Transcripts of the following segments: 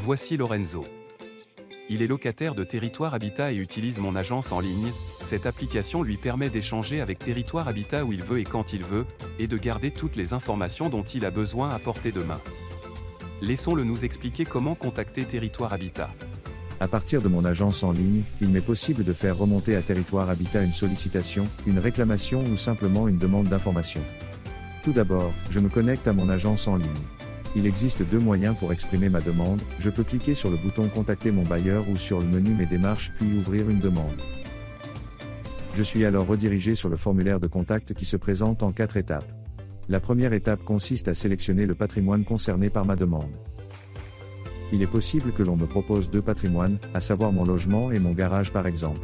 Voici Lorenzo. Il est locataire de Territoire Habitat et utilise mon agence en ligne. Cette application lui permet d'échanger avec Territoire Habitat où il veut et quand il veut, et de garder toutes les informations dont il a besoin à portée de main. Laissons-le nous expliquer comment contacter Territoire Habitat. À partir de mon agence en ligne, il m'est possible de faire remonter à Territoire Habitat une sollicitation, une réclamation ou simplement une demande d'information. Tout d'abord, je me connecte à mon agence en ligne. Il existe deux moyens pour exprimer ma demande, je peux cliquer sur le bouton Contacter mon bailleur ou sur le menu Mes démarches puis ouvrir une demande. Je suis alors redirigé sur le formulaire de contact qui se présente en 4 étapes. La première étape consiste à sélectionner le patrimoine concerné par ma demande. Il est possible que l'on me propose 2 patrimoines, à savoir mon logement et mon garage par exemple.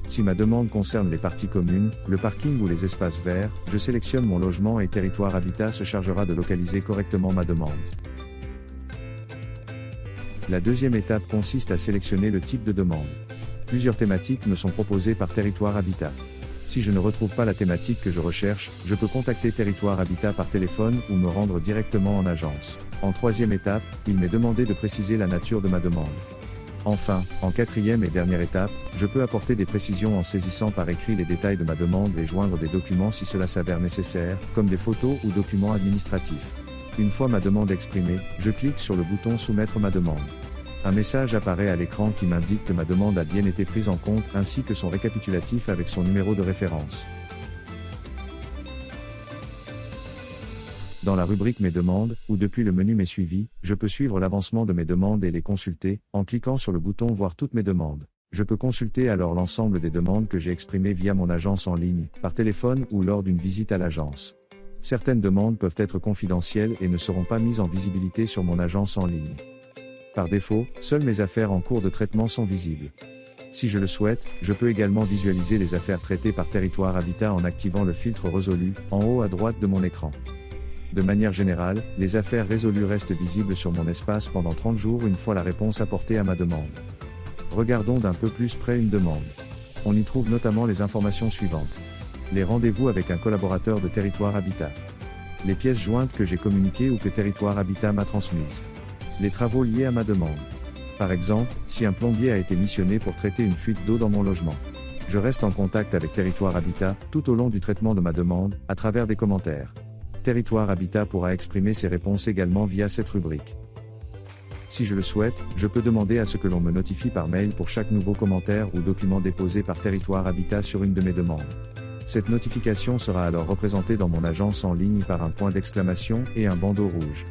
Si ma demande concerne les parties communes, le parking ou les espaces verts, je sélectionne mon logement et Territoire Habitat se chargera de localiser correctement ma demande. La deuxième étape consiste à sélectionner le type de demande. Plusieurs thématiques me sont proposées par Territoire Habitat. Si je ne retrouve pas la thématique que je recherche, je peux contacter Territoire Habitat par téléphone ou me rendre directement en agence. En troisième étape, il m'est demandé de préciser la nature de ma demande. Enfin, en quatrième et dernière étape, je peux apporter des précisions en saisissant par écrit les détails de ma demande et joindre des documents si cela s'avère nécessaire, comme des photos ou documents administratifs. Une fois ma demande exprimée, je clique sur le bouton Soumettre ma demande. Un message apparaît à l'écran qui m'indique que ma demande a bien été prise en compte ainsi que son récapitulatif avec son numéro de référence. Dans la rubrique Mes demandes, ou depuis le menu Mes suivis, je peux suivre l'avancement de mes demandes et les consulter, en cliquant sur le bouton Voir toutes mes demandes. Je peux consulter alors l'ensemble des demandes que j'ai exprimées via mon agence en ligne, par téléphone ou lors d'une visite à l'agence. Certaines demandes peuvent être confidentielles et ne seront pas mises en visibilité sur mon agence en ligne. Par défaut, seules mes affaires en cours de traitement sont visibles. Si je le souhaite, je peux également visualiser les affaires traitées par Territoire Habitat en activant le filtre résolu, en haut à droite de mon écran. De manière générale, les affaires résolues restent visibles sur mon espace pendant 30 jours une fois la réponse apportée à ma demande. Regardons d'un peu plus près une demande. On y trouve notamment les informations suivantes. Les rendez-vous avec un collaborateur de Territoire Habitat. Les pièces jointes que j'ai communiquées ou que Territoire Habitat m'a transmises. Les travaux liés à ma demande. Par exemple, si un plombier a été missionné pour traiter une fuite d'eau dans mon logement. Je reste en contact avec Territoire Habitat, tout au long du traitement de ma demande, à travers des commentaires. Territoire Habitat pourra exprimer ses réponses également via cette rubrique. Si je le souhaite, je peux demander à ce que l'on me notifie par mail pour chaque nouveau commentaire ou document déposé par Territoire Habitat sur une de mes demandes. Cette notification sera alors représentée dans mon agence en ligne par un point d'exclamation et un bandeau rouge.